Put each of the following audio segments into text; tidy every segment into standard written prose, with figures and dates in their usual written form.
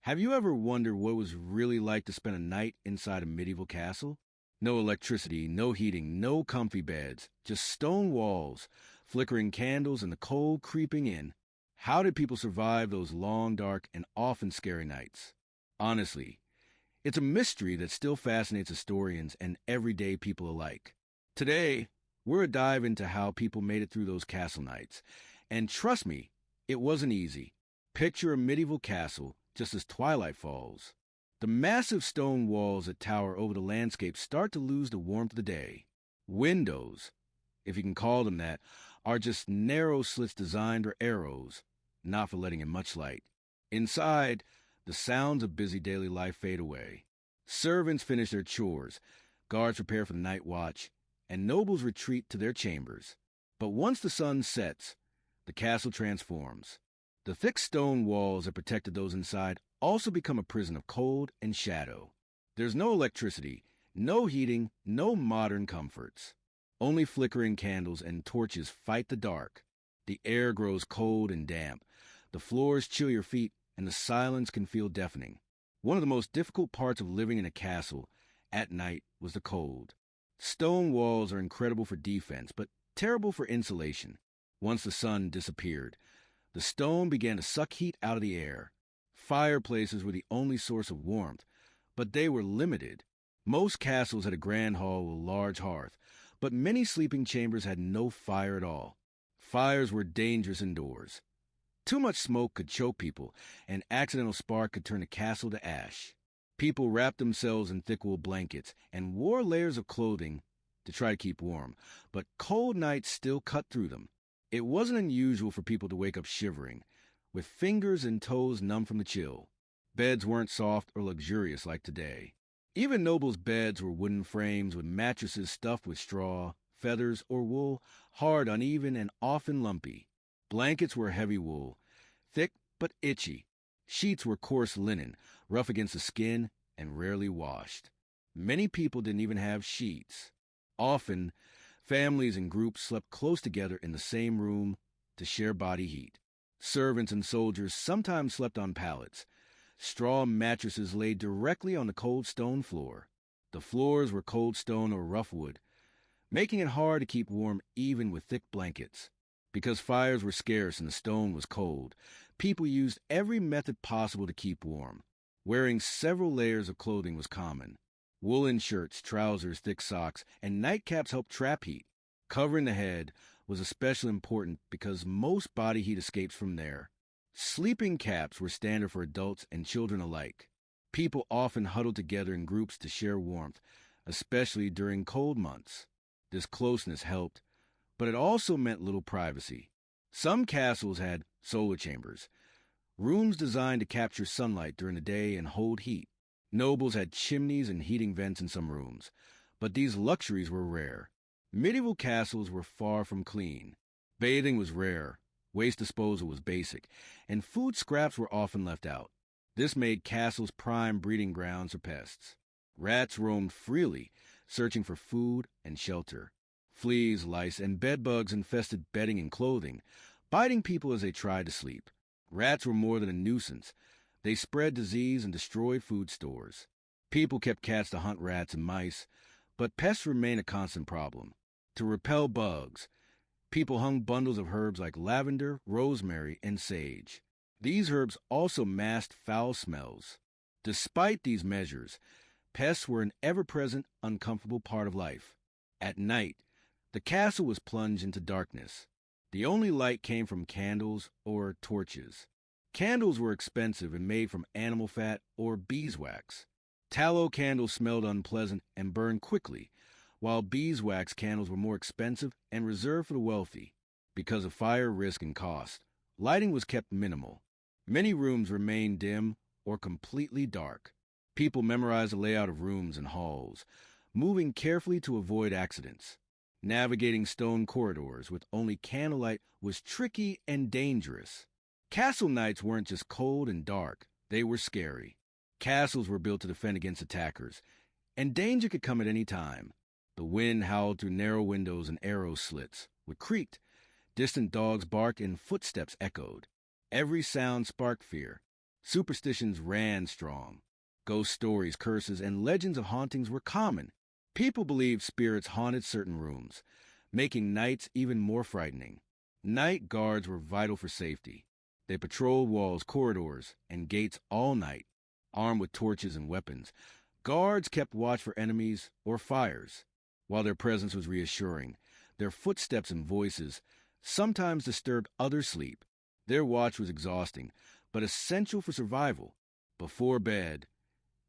Have you ever wondered what it was really like to spend a night inside a medieval castle? No electricity, no heating, no comfy beds, just stone walls, flickering candles, and the cold creeping in. How did people survive those long, dark, and often scary nights? Honestly, it's a mystery that still fascinates historians and everyday people alike. Today, we're a dive into how people made it through those castle nights. And trust me, it wasn't easy. Picture a medieval castle just as twilight falls. The massive stone walls that tower over the landscape start to lose the warmth of the day. Windows, if you can call them that, are just narrow slits designed for arrows, not for letting in much light. Inside, the sounds of busy daily life fade away. Servants finish their chores, guards prepare for the night watch, and nobles retreat to their chambers. But once the sun sets, the castle transforms. The thick stone walls that protected those inside also become a prison of cold and shadow. There's no electricity, no heating, no modern comforts. Only flickering candles and torches fight the dark. The air grows cold and damp. The floors chill your feet, and the silence can feel deafening. One of the most difficult parts of living in a castle at night was the cold. Stone walls are incredible for defense, but terrible for insulation. Once the sun disappeared, the stone began to suck heat out of the air. Fireplaces were the only source of warmth, but they were limited. Most castles had a grand hall with a large hearth, but many sleeping chambers had no fire at all. Fires were dangerous indoors. Too much smoke could choke people, and accidental spark could turn a castle to ash. People wrapped themselves in thick wool blankets and wore layers of clothing to try to keep warm, but cold nights still cut through them. It wasn't unusual for people to wake up shivering, with fingers and toes numb from the chill. Beds weren't soft or luxurious like today. Even nobles' beds were wooden frames with mattresses stuffed with straw, feathers, or wool, hard, uneven, and often lumpy. Blankets were heavy wool, thick but itchy. Sheets were coarse linen, rough against the skin, and rarely washed. Many people didn't even have sheets. Often, families and groups slept close together in the same room to share body heat. Servants and soldiers sometimes slept on pallets. Straw mattresses laid directly on the cold stone floor. The floors were cold stone or rough wood, making it hard to keep warm even with thick blankets. Because fires were scarce and the stone was cold, people used every method possible to keep warm. Wearing several layers of clothing was common. Woolen shirts, trousers, thick socks, and nightcaps helped trap heat. Covering the head was especially important because most body heat escapes from there. Sleeping caps were standard for adults and children alike. People often huddled together in groups to share warmth, especially during cold months. This closeness helped, but it also meant little privacy. Some castles had solar chambers, rooms designed to capture sunlight during the day and hold heat. Nobles had chimneys and heating vents in some rooms, but these luxuries were rare. Medieval castles were far from clean. Bathing was rare, waste disposal was basic, and food scraps were often left out. This made castles prime breeding grounds for pests. Rats roamed freely, searching for food and shelter. Fleas, lice, and bedbugs infested bedding and clothing, biting people as they tried to sleep. Rats were more than a nuisance. They spread disease and destroyed food stores. People kept cats to hunt rats and mice, but pests remained a constant problem. To repel bugs, people hung bundles of herbs like lavender, rosemary, and sage. These herbs also masked foul smells. Despite these measures, pests were an ever-present, uncomfortable part of life. At night, the castle was plunged into darkness. The only light came from candles or torches. Candles were expensive and made from animal fat or beeswax. Tallow candles smelled unpleasant and burned quickly, while beeswax candles were more expensive and reserved for the wealthy. Because of fire risk and cost, lighting was kept minimal. Many rooms remained dim or completely dark. People memorized the layout of rooms and halls, moving carefully to avoid accidents. Navigating stone corridors with only candlelight was tricky and dangerous. Castle nights weren't just cold and dark, they were scary. Castles were built to defend against attackers, and danger could come at any time. The wind howled through narrow windows and arrow slits, which creaked. Distant dogs barked and footsteps echoed. Every sound sparked fear. Superstitions ran strong. Ghost stories, curses, and legends of hauntings were common. People believed spirits haunted certain rooms, making nights even more frightening. Night guards were vital for safety. They patrolled walls, corridors, and gates all night, armed with torches and weapons. Guards kept watch for enemies or fires. While their presence was reassuring, their footsteps and voices sometimes disturbed others' sleep. Their watch was exhausting, but essential for survival. Before bed,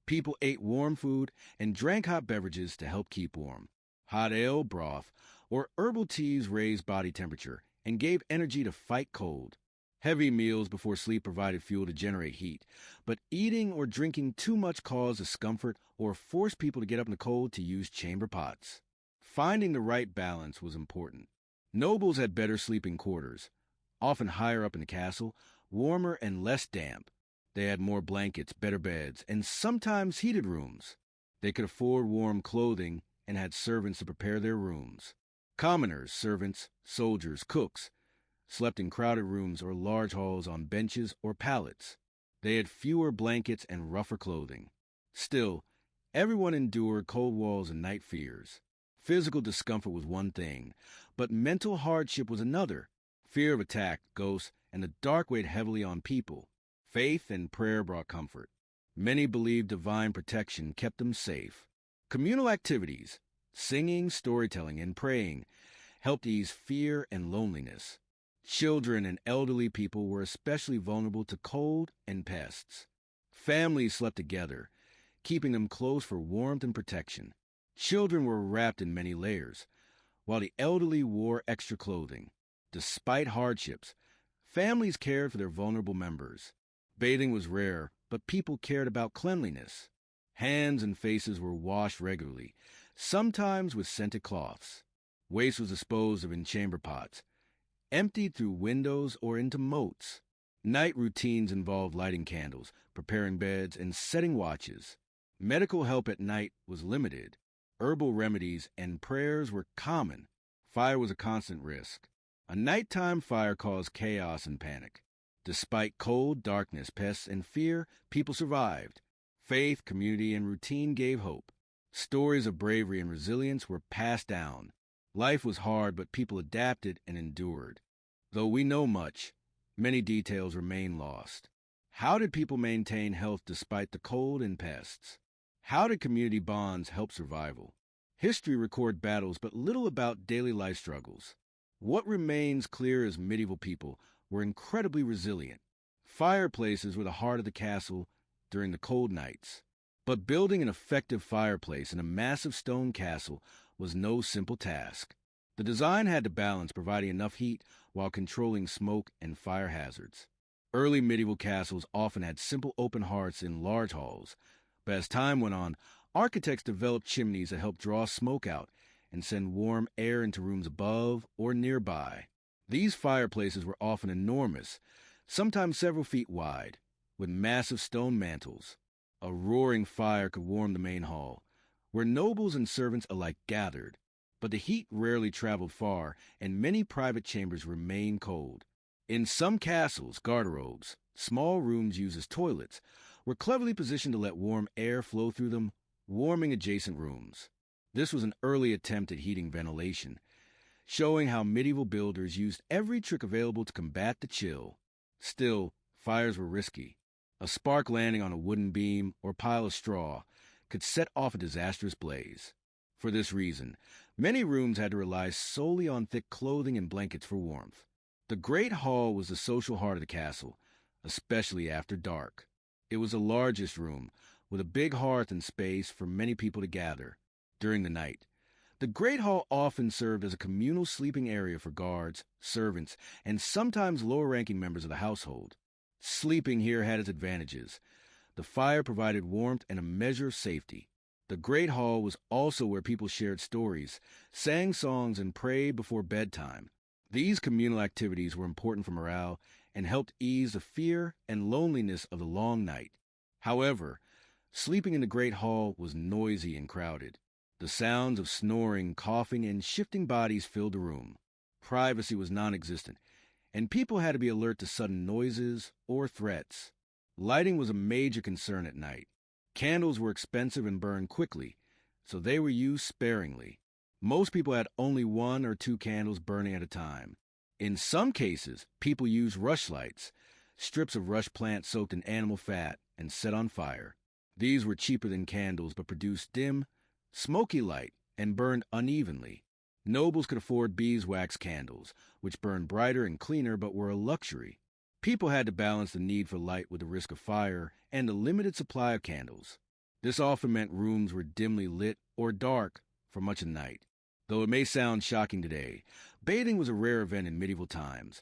people ate warm food and drank hot beverages to help keep warm. Hot ale, broth, or herbal teas raised body temperature and gave energy to fight cold. Heavy meals before sleep provided fuel to generate heat, but eating or drinking too much caused discomfort or forced people to get up in the cold to use chamber pots. Finding the right balance was important. Nobles had better sleeping quarters, often higher up in the castle, warmer and less damp. They had more blankets, better beds, and sometimes heated rooms. They could afford warm clothing and had servants to prepare their rooms. Commoners, servants, soldiers, cooks, slept in crowded rooms or large halls on benches or pallets. They had fewer blankets and rougher clothing. Still, everyone endured cold walls and night fears. Physical discomfort was one thing, but mental hardship was another. Fear of attack, ghosts, and the dark weighed heavily on people. Faith and prayer brought comfort. Many believed divine protection kept them safe. Communal activities, singing, storytelling, and praying, helped ease fear and loneliness. Children and elderly people were especially vulnerable to cold and pests. Families slept together, keeping them close for warmth and protection. Children were wrapped in many layers, while the elderly wore extra clothing. Despite hardships, families cared for their vulnerable members. Bathing was rare, but people cared about cleanliness. Hands and faces were washed regularly, sometimes with scented cloths. Waste was disposed of in chamber pots, emptied through windows or into moats. Night routines involved lighting candles, preparing beds, and setting watches. Medical help at night was limited. Herbal remedies and prayers were common. Fire was a constant risk. A nighttime fire caused chaos and panic. Despite cold, darkness, pests, and fear, people survived. Faith, community, and routine gave hope. Stories of bravery and resilience were passed down. Life was hard, but people adapted and endured. Though we know much, many details remain lost. How did people maintain health despite the cold and pests? How did community bonds help survival? History records battles, but little about daily life struggles. What remains clear is medieval people were incredibly resilient. Fireplaces were the heart of the castle during the cold nights. But building an effective fireplace in a massive stone castle was no simple task. The design had to balance providing enough heat while controlling smoke and fire hazards. Early medieval castles often had simple open hearths in large halls, but as time went on, architects developed chimneys that helped draw smoke out and send warm air into rooms above or nearby. These fireplaces were often enormous, sometimes several feet wide, with massive stone mantles. A roaring fire could warm the main hall, where nobles and servants alike gathered, but the heat rarely traveled far, and many private chambers remained cold. In some castles, garderobes, small rooms used as toilets, were cleverly positioned to let warm air flow through them, warming adjacent rooms. This was an early attempt at heating ventilation, showing how medieval builders used every trick available to combat the chill. Still, fires were risky. A spark landing on a wooden beam or pile of straw could set off a disastrous blaze. For this reason, many rooms had to rely solely on thick clothing and blankets for warmth. The Great Hall was the social heart of the castle, especially after dark. It was the largest room, with a big hearth and space for many people to gather. During the night, the Great Hall often served as a communal sleeping area for guards, servants, and sometimes lower-ranking members of the household. Sleeping here had its advantages. The fire provided warmth and a measure of safety. The Great Hall was also where people shared stories, sang songs, and prayed before bedtime. These communal activities were important for morale and helped ease the fear and loneliness of the long night. However, sleeping in the Great Hall was noisy and crowded. The sounds of snoring, coughing, and shifting bodies filled the room. Privacy was non-existent, and people had to be alert to sudden noises or threats. Lighting was a major concern at night. Candles were expensive and burned quickly, so they were used sparingly. Most people had only 1 or 2 candles burning at a time. In some cases, people used rushlights, strips of rush plant soaked in animal fat and set on fire. These were cheaper than candles but produced dim, smoky light and burned unevenly. Nobles could afford beeswax candles, which burned brighter and cleaner but were a luxury. People had to balance the need for light with the risk of fire and the limited supply of candles. This often meant rooms were dimly lit or dark for much of the night. Though it may sound shocking today, bathing was a rare event in medieval times,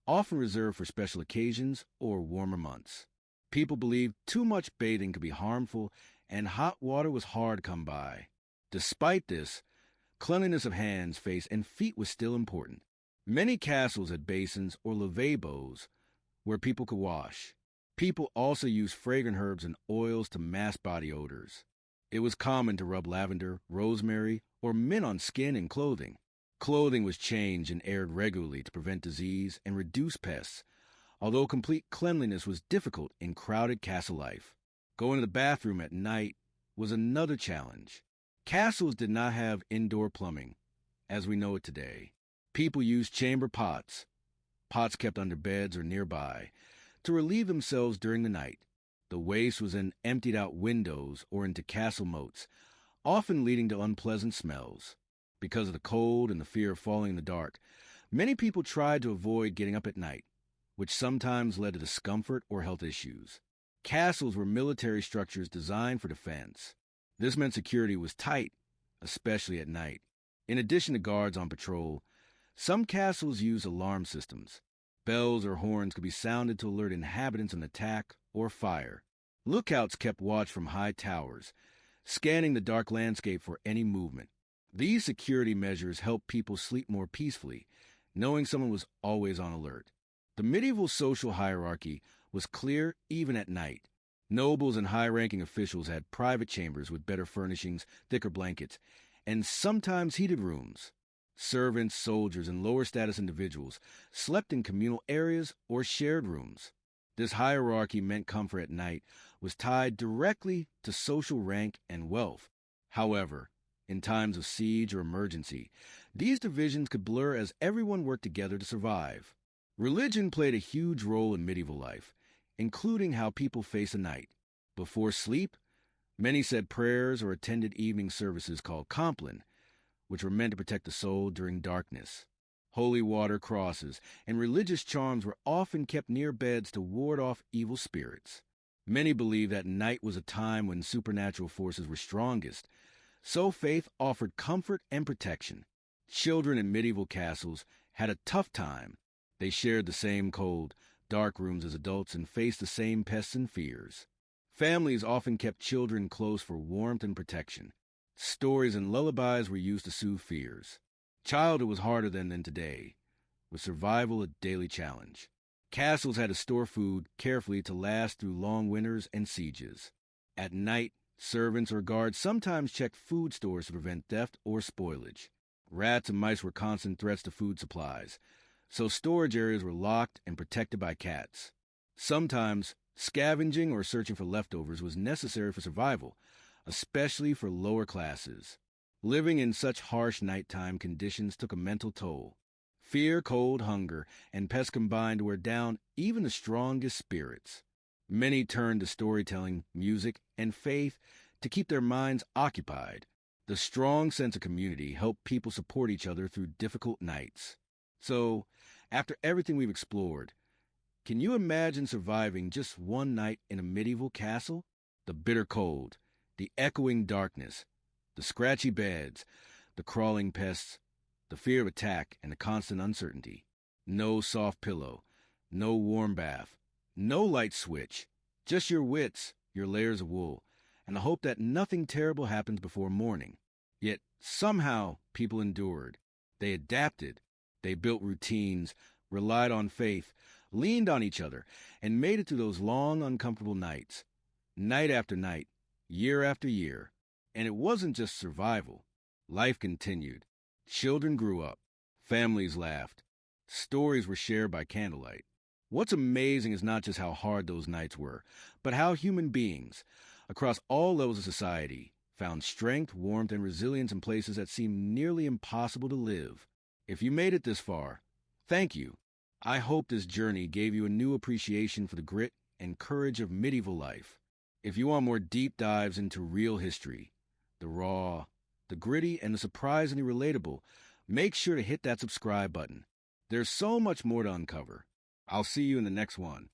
often reserved for special occasions or warmer months. People believed too much bathing could be harmful, and hot water was hard to come by. Despite this, cleanliness of hands, face, and feet was still important. Many castles had basins or lavabos where people could wash. People also used fragrant herbs and oils to mask body odors. It was common to rub lavender, rosemary, or mint on skin and clothing. Clothing was changed and aired regularly to prevent disease and reduce pests, although complete cleanliness was difficult in crowded castle life. Going to the bathroom at night was another challenge. Castles did not have indoor plumbing, as we know it today. People used chamber pots kept under beds or nearby, to relieve themselves during the night. The waste was then emptied out windows or into castle moats, often leading to unpleasant smells. Because of the cold and the fear of falling in the dark, many people tried to avoid getting up at night, which sometimes led to discomfort or health issues. Castles were military structures designed for defense. This meant security was tight, especially at night. In addition to guards on patrol, some castles used alarm systems. Bells or horns could be sounded to alert inhabitants of an attack or fire. Lookouts kept watch from high towers, scanning the dark landscape for any movement. These security measures helped people sleep more peacefully, knowing someone was always on alert. The medieval social hierarchy was clear even at night. Nobles and high-ranking officials had private chambers with better furnishings, thicker blankets, and sometimes heated rooms. Servants, soldiers, and lower-status individuals slept in communal areas or shared rooms. This hierarchy meant comfort at night was tied directly to social rank and wealth. However, in times of siege or emergency, these divisions could blur as everyone worked together to survive. Religion played a huge role in medieval life, including how people faced the night. Before sleep, many said prayers or attended evening services called Communal, which were meant to protect the soul during darkness. Holy water crosses and religious charms were often kept near beds to ward off evil spirits. Many believed that night was a time when supernatural forces were strongest, so faith offered comfort and protection. Children in medieval castles had a tough time. They shared the same cold, dark rooms as adults and faced the same pests and fears. Families often kept children close for warmth and protection. Stories and lullabies were used to soothe fears. Childhood was harder then than today, with survival a daily challenge. Castles had to store food carefully to last through long winters and sieges. At night, servants or guards sometimes checked food stores to prevent theft or spoilage. Rats and mice were constant threats to food supplies, so storage areas were locked and protected by cats. Sometimes, scavenging or searching for leftovers was necessary for survival, especially for lower classes. Living in such harsh nighttime conditions took a mental toll. Fear, cold, hunger, and pests combined to wear down even the strongest spirits. Many turned to storytelling, music, and faith to keep their minds occupied. The strong sense of community helped people support each other through difficult nights. So, after everything we've explored, can you imagine surviving just one night in a medieval castle? The bitter cold, the echoing darkness, the scratchy beds, the crawling pests, the fear of attack, and the constant uncertainty. No soft pillow, no warm bath, no light switch, just your wits, your layers of wool, and the hope that nothing terrible happens before morning. Yet somehow people endured. They adapted. They built routines, relied on faith, leaned on each other, and made it through those long, uncomfortable nights. Night after night, year after year. And it wasn't just survival. Life continued. Children grew up. Families laughed. Stories were shared by candlelight. What's amazing is not just how hard those nights were, but how human beings, across all levels of society, found strength, warmth, and resilience in places that seemed nearly impossible to live. If you made it this far, thank you. I hope this journey gave you a new appreciation for the grit and courage of medieval life. If you want more deep dives into real history, the raw, the gritty, and the surprisingly relatable, make sure to hit that subscribe button. There's so much more to uncover. I'll see you in the next one.